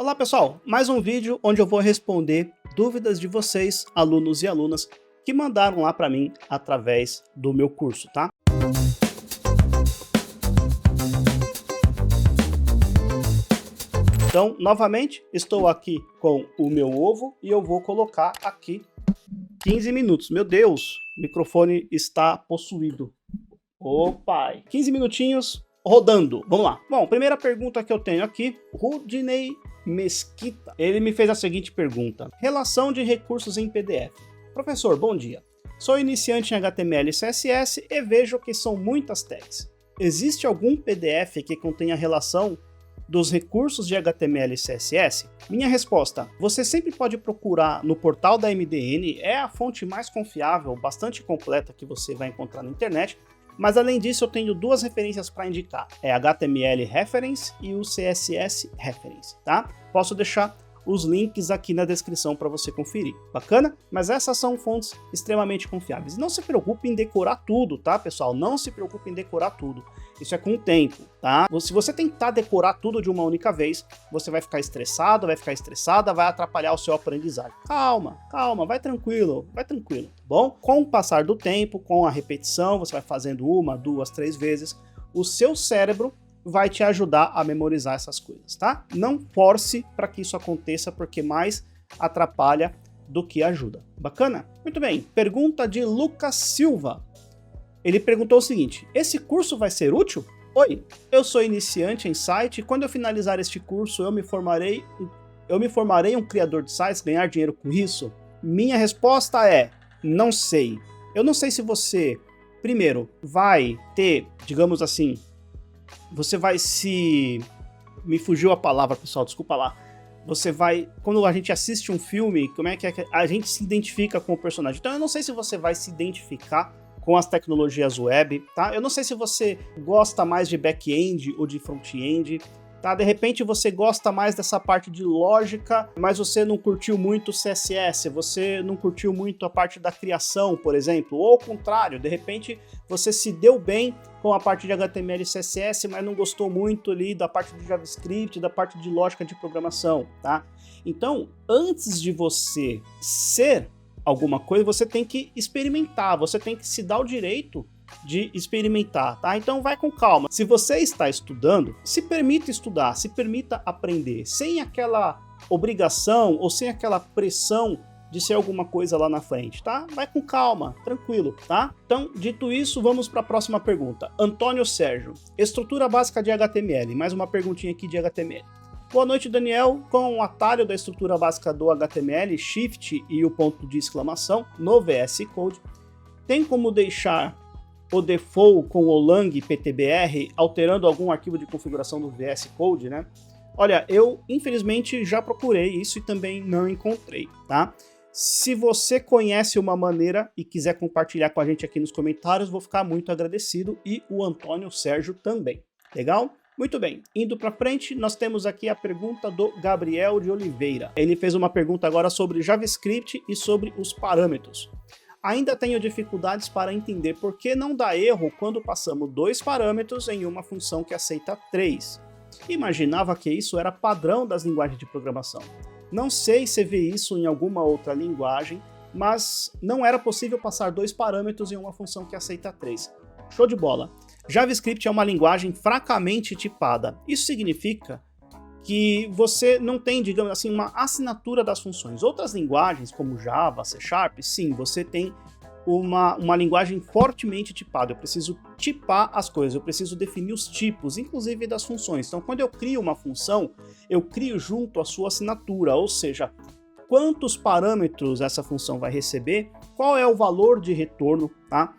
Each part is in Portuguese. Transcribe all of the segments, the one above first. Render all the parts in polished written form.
Olá pessoal, mais um vídeo onde eu vou responder dúvidas de vocês, alunos e alunas, que mandaram lá para mim através do meu curso, tá? Então, novamente, estou aqui com o meu ovo e eu vou colocar aqui 15 minutos. Meu Deus, o microfone está possuído. Opa, 15 minutinhos rodando. Vamos lá. Bom, primeira pergunta que eu tenho aqui, Rudinei Mesquita. Ele me fez a seguinte pergunta: relação de recursos em PDF. Professor, bom dia. Sou iniciante em HTML e CSS e vejo que são muitas tags. Existe algum PDF que contenha relação dos recursos de HTML e CSS? Minha resposta: você sempre pode procurar no portal da MDN, é a fonte mais confiável, bastante completa que você vai encontrar na internet. Mas além disso, eu tenho duas referências para indicar, é HTML Reference e o CSS Reference, tá? Posso deixar os links aqui na descrição para você conferir, bacana? Mas essas são fontes extremamente confiáveis. Não se preocupe em decorar tudo, tá, pessoal? Não se preocupe em decorar tudo. Isso é com o tempo, tá? Se você tentar decorar tudo de uma única vez, você vai ficar estressado, vai ficar estressada, vai atrapalhar o seu aprendizado. Calma, calma, vai tranquilo, tá bom? Com o passar do tempo, com a repetição, você vai fazendo uma, duas, três vezes, o seu cérebro vai te ajudar a memorizar essas coisas, tá? Não force para que isso aconteça, porque mais atrapalha do que ajuda. Bacana? Muito bem. Pergunta de Lucas Silva. Ele perguntou o seguinte: esse curso vai ser útil? Oi, eu sou iniciante em site e quando eu finalizar este curso eu me formarei um criador de sites, ganhar dinheiro com isso? Minha resposta é: não sei. Eu não sei se você, primeiro, vai ter, digamos assim, você vai se... Me fugiu a palavra, pessoal, desculpa lá. Você vai... Quando a gente assiste um filme, como é que a gente se identifica com o personagem? Então eu não sei se você vai se identificar com as tecnologias web, tá? Eu não sei se você gosta mais de back-end ou de front-end, tá? De repente você gosta mais dessa parte de lógica, mas você não curtiu muito o CSS, você não curtiu muito a parte da criação, por exemplo, ou ao contrário, de repente você se deu bem com a parte de HTML e CSS, mas não gostou muito ali da parte de JavaScript, da parte de lógica de programação, tá? Então, antes de você ser alguma coisa, você tem que experimentar, você tem que se dar o direito de experimentar, tá? Então vai com calma. Se você está estudando, se permita estudar, se permita aprender, sem aquela obrigação ou sem aquela pressão de ser alguma coisa lá na frente, tá? Vai com calma, tranquilo, tá? Então, dito isso, vamos para a próxima pergunta. Antônio Sérgio, estrutura básica de HTML. Mais uma perguntinha aqui de HTML. Boa noite, Daniel. Com o atalho da estrutura básica do HTML, Shift e o ponto de exclamação no VS Code, tem como deixar o default com o lang ptbr, alterando algum arquivo de configuração do VS Code, né? Olha, eu infelizmente já procurei isso e também não encontrei, tá? Se você conhece uma maneira e quiser compartilhar com a gente aqui nos comentários, vou ficar muito agradecido, e o Antônio Sérgio também. Legal? Muito bem, indo para frente, nós temos aqui a pergunta do Gabriel de Oliveira. Ele fez uma pergunta agora sobre JavaScript e sobre os parâmetros. Ainda tenho dificuldades para entender por que não dá erro quando passamos 2 parâmetros em uma função que aceita 3. Imaginava que isso era padrão das linguagens de programação. Não sei se vê isso em alguma outra linguagem, mas não era possível passar 2 parâmetros em uma função que aceita 3. Show de bola! JavaScript é uma linguagem fracamente tipada. Isso significa que você não tem, digamos assim, uma assinatura das funções. Outras linguagens, como Java, C#, sim, você tem uma linguagem fortemente tipada. Eu preciso tipar as coisas, eu preciso definir os tipos, inclusive das funções. Então, quando eu crio uma função, eu crio junto à sua assinatura, ou seja, quantos parâmetros essa função vai receber, qual é o valor de retorno, tá?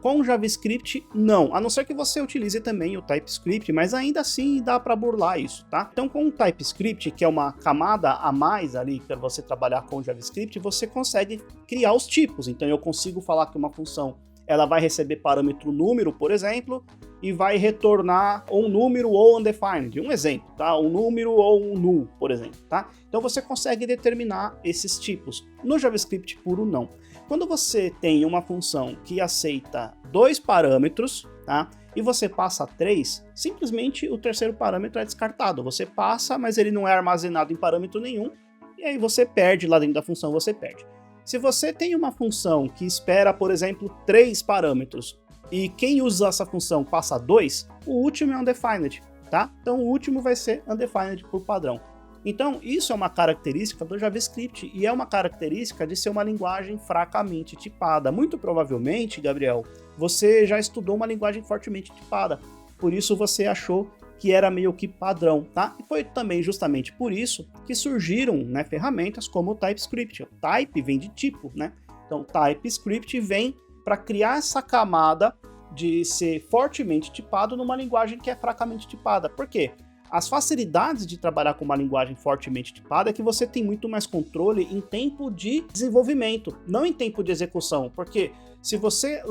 Com JavaScript, não, a não ser que você utilize também o TypeScript, mas ainda assim dá para burlar isso, tá? Então, com o TypeScript, que é uma camada a mais ali para você trabalhar com JavaScript, você consegue criar os tipos. Então, eu consigo falar que uma função ela vai receber parâmetro número, por exemplo, e vai retornar um número ou undefined, um exemplo, tá? Um número ou um null, por exemplo, tá? Então, você consegue determinar esses tipos. No JavaScript puro, não. Quando você tem uma função que aceita 2 parâmetros, tá? e você passa 3, simplesmente o terceiro parâmetro é descartado. Você passa, mas ele não é armazenado em parâmetro nenhum, e aí você perde lá dentro da função, você perde. Se você tem uma função que espera, por exemplo, 3 parâmetros, e quem usa essa função passa 2, o último é undefined, tá? Então o último vai ser undefined por padrão. Então isso é uma característica do JavaScript, e é uma característica de ser uma linguagem fracamente tipada. Muito provavelmente, Gabriel, você já estudou uma linguagem fortemente tipada, por isso você achou que era meio que padrão, tá? E foi também justamente por isso que surgiram, né, ferramentas como o TypeScript. O type vem de tipo, né? Então TypeScript vem para criar essa camada de ser fortemente tipado numa linguagem que é fracamente tipada. Por quê? As facilidades de trabalhar com uma linguagem fortemente tipada é que você tem muito mais controle em tempo de desenvolvimento, não em tempo de execução, porque se você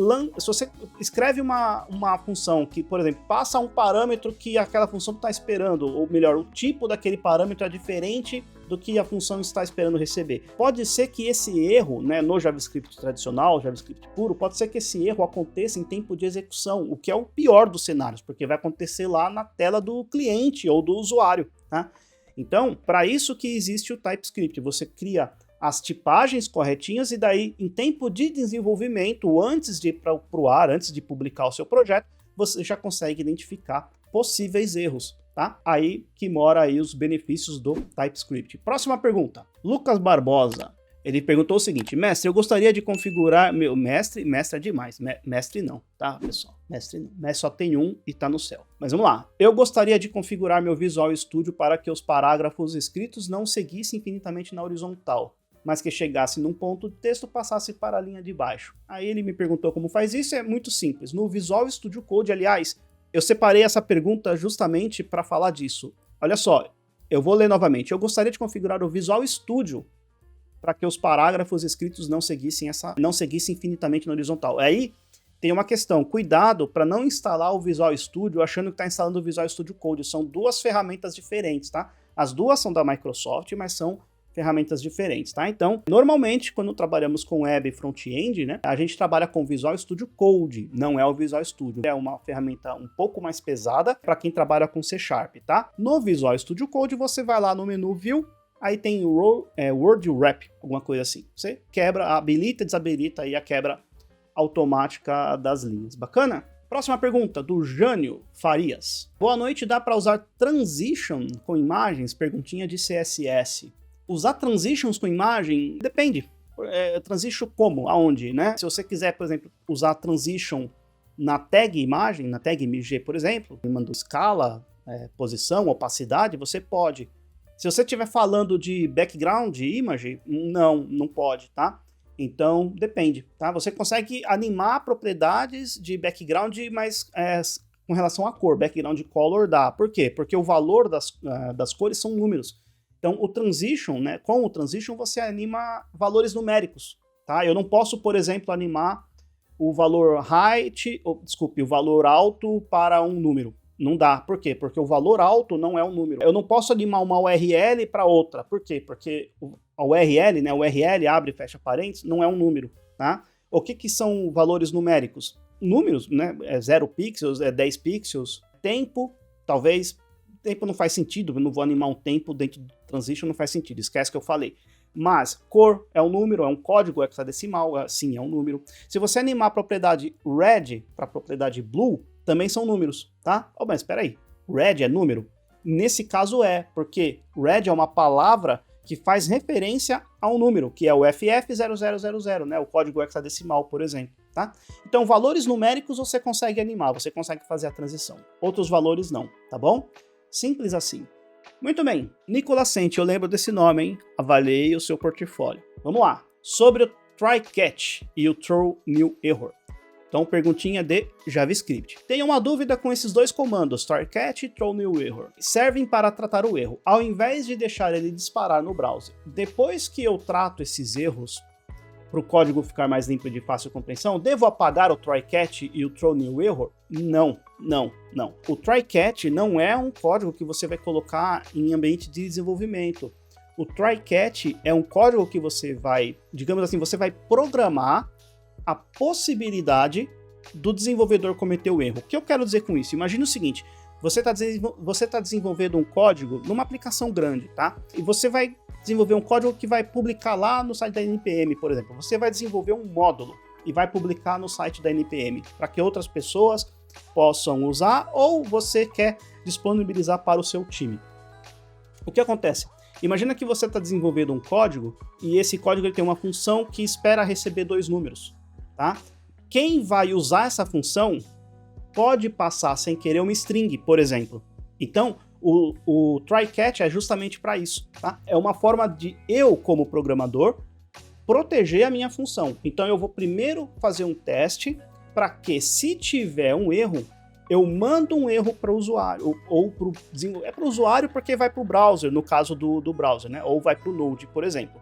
escreve uma função que, por exemplo, passa um parâmetro que aquela função está esperando, ou melhor, o tipo daquele parâmetro é diferente do que a função está esperando receber. Pode ser que esse erro, né, no JavaScript tradicional, JavaScript puro, pode ser que esse erro aconteça em tempo de execução, o que é o pior dos cenários, porque vai acontecer lá na tela do cliente ou do usuário, tá? Então, para isso que existe o TypeScript, você cria as tipagens corretinhas e daí, em tempo de desenvolvimento, antes de ir para o ar, antes de publicar o seu projeto, você já consegue identificar possíveis erros, tá? Aí que mora aí os benefícios do TypeScript. Próxima pergunta. Lucas Barbosa. Ele perguntou o seguinte: mestre, eu gostaria de configurar meu... Mestre é demais. Mestre não, tá, pessoal? Mestre não. Mestre só tem um e tá no céu. Mas vamos lá. Eu gostaria de configurar meu Visual Studio para que os parágrafos escritos não seguissem infinitamente na horizontal, mas que chegasse num ponto de texto passasse para a linha de baixo. Aí ele me perguntou como faz isso. É muito simples. No Visual Studio Code, aliás, eu separei essa pergunta justamente para falar disso. Olha só, eu vou ler novamente. Eu gostaria de configurar o Visual Studio para que os parágrafos escritos não seguissem infinitamente na horizontal. Aí tem uma questão, cuidado para não instalar o Visual Studio achando que está instalando o Visual Studio Code. São duas ferramentas diferentes, tá? As duas são da Microsoft, mas são ferramentas diferentes, tá? Então, normalmente, quando trabalhamos com web e front-end, né, a gente trabalha com Visual Studio Code, não é o Visual Studio. É uma ferramenta um pouco mais pesada para quem trabalha com C#, tá? No Visual Studio Code, você vai lá no menu View, aí tem o Word Wrap, alguma coisa assim. Você quebra, habilita e desabilita aí a quebra automática das linhas. Bacana? Próxima pergunta, do Jânio Farias. Boa noite, dá para usar Transition com imagens? Perguntinha de CSS. Usar transitions com imagem, depende. Transition como? Aonde, né? Se você quiser, por exemplo, usar transition na tag imagem, na tag MG, por exemplo, mandando escala, posição, opacidade, você pode. Se você estiver falando de background image, não pode, tá? Então, depende, tá? Você consegue animar propriedades de background, mas com relação à cor, background color dá. Por quê? Porque o valor das cores são números. Então, o transition, né, com o transition você anima valores numéricos, tá? Eu não posso, por exemplo, animar o valor o valor alto para um número. Não dá. Por quê? Porque o valor alto não é um número. Eu não posso animar uma URL para outra. Por quê? Porque a URL, né, URL abre e fecha parênteses, não é um número, tá? O que são valores numéricos? Números, né? 0 pixels, 10 pixels. Tempo, talvez... Tempo não faz sentido, eu não vou animar um tempo dentro do transition, não faz sentido, esquece que eu falei. Mas cor é um número, é um código hexadecimal, sim, é um número. Se você animar a propriedade red para a propriedade blue, também são números, tá? Oh, mas espera aí, red é número? Nesse caso porque red é uma palavra que faz referência a um número, que é o FF0000, né? O código hexadecimal, por exemplo, tá? Então, valores numéricos você consegue animar, você consegue fazer a transição. Outros valores não, tá bom? Simples assim. Muito bem, Nicolas Sente, eu lembro desse nome, hein? Avaliei o seu portfólio. Vamos lá. Sobre o try catch e o throw new error. Então, perguntinha de JavaScript. Tenho uma dúvida com esses dois comandos, try catch e throw new error. Servem para tratar o erro, ao invés de deixar ele disparar no browser. Depois que eu trato esses erros, para o código ficar mais limpo e de fácil compreensão, devo apagar o try catch e o throw new error? Não. O try catch não é um código que você vai colocar em ambiente de desenvolvimento. O try catch é um código que você vai, digamos assim, você vai programar a possibilidade do desenvolvedor cometer o erro. O que eu quero dizer com isso? Imagina o seguinte, você tá desenvolvendo um código numa aplicação grande, tá? E você vai desenvolver um código que vai publicar lá no site da NPM, por exemplo. Você vai desenvolver um módulo e vai publicar no site da NPM para que outras pessoas possam usar, ou você quer disponibilizar para o seu time. O que acontece? Imagina que você está desenvolvendo um código e esse código ele tem uma função que espera receber 2 números, tá? Quem vai usar essa função pode passar sem querer uma string, por exemplo. Então, o try-catch é justamente para isso, tá? É uma forma de eu, como programador, proteger a minha função. Então, eu vou primeiro fazer um teste para que, se tiver um erro, eu mando um erro para o usuário, ou para o desenvolvedor. É para o usuário porque vai para o browser, no caso do browser, né? Ou vai para o Node, por exemplo.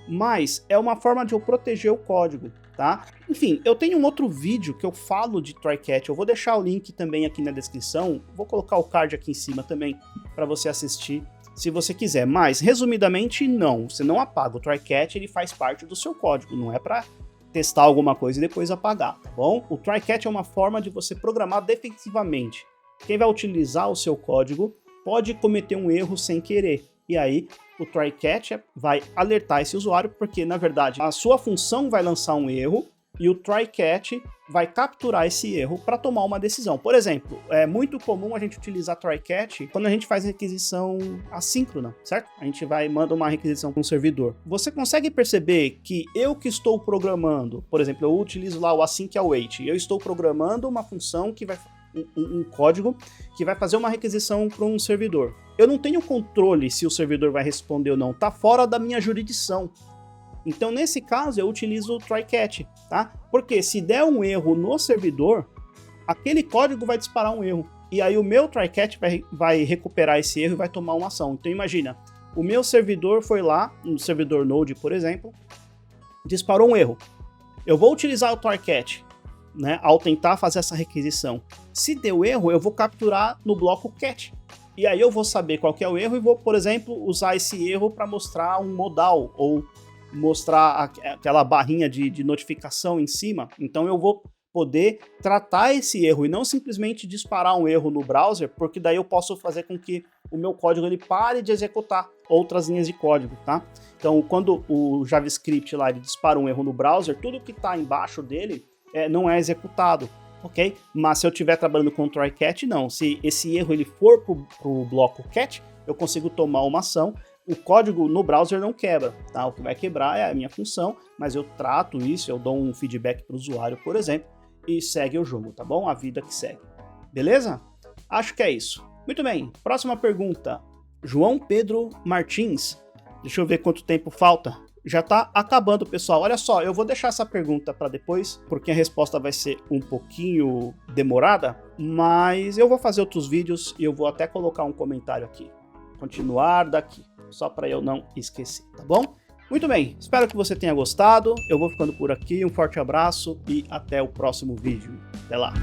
Mas é uma forma de eu proteger o código, tá? Enfim, eu tenho um outro vídeo que eu falo de try-catch, eu vou deixar o link também aqui na descrição, vou colocar o card aqui em cima também, para você assistir, se você quiser. Mas, resumidamente, não, você não apaga. O try-catch, ele faz parte do seu código, não é para testar alguma coisa e depois apagar, tá bom? O try-catch é uma forma de você programar defensivamente. Quem vai utilizar o seu código pode cometer um erro sem querer, e aí o try-catch vai alertar esse usuário, porque na verdade a sua função vai lançar um erro e o try-catch vai capturar esse erro para tomar uma decisão. Por exemplo, é muito comum a gente utilizar try-catch quando a gente faz requisição assíncrona, certo? A gente manda uma requisição para um servidor. Você consegue perceber que eu que estou programando, por exemplo, eu utilizo lá o async await, eu estou programando uma função que vai um código que vai fazer uma requisição para um servidor. Eu não tenho controle se o servidor vai responder ou não, tá fora da minha jurisdição. Então, nesse caso, eu utilizo o try-catch, tá? Porque se der um erro no servidor, aquele código vai disparar um erro. E aí o meu try-catch vai recuperar esse erro e vai tomar uma ação. Então, imagina, o meu servidor foi lá, um servidor Node, por exemplo, disparou um erro. Eu vou utilizar o try-catch, né, ao tentar fazer essa requisição. Se deu erro, eu vou capturar no bloco catch. E aí eu vou saber qual que é o erro e vou, por exemplo, usar esse erro para mostrar um modal ou mostrar aquela barrinha de notificação em cima. Então eu vou poder tratar esse erro e não simplesmente disparar um erro no browser, porque daí eu posso fazer com que o meu código ele pare de executar outras linhas de código, tá? Então quando o JavaScript lá ele dispara um erro no browser, tudo que está embaixo dele não é executado, ok? Mas se eu estiver trabalhando com try-catch, não. Se esse erro ele for para o bloco catch, eu consigo tomar uma ação. O código no browser não quebra, tá? O que vai quebrar é a minha função, mas eu trato isso, eu dou um feedback para o usuário, por exemplo, e segue o jogo, tá bom? A vida que segue. Beleza? Acho que é isso. Muito bem, próxima pergunta. João Pedro Martins. Deixa eu ver quanto tempo falta. Já tá acabando, pessoal. Olha só, eu vou deixar essa pergunta para depois, porque a resposta vai ser um pouquinho demorada, mas eu vou fazer outros vídeos e eu vou até colocar um comentário aqui. Continuar daqui, só para eu não esquecer, tá bom? Muito bem, espero que você tenha gostado. Eu vou ficando por aqui, um forte abraço e até o próximo vídeo. Até lá!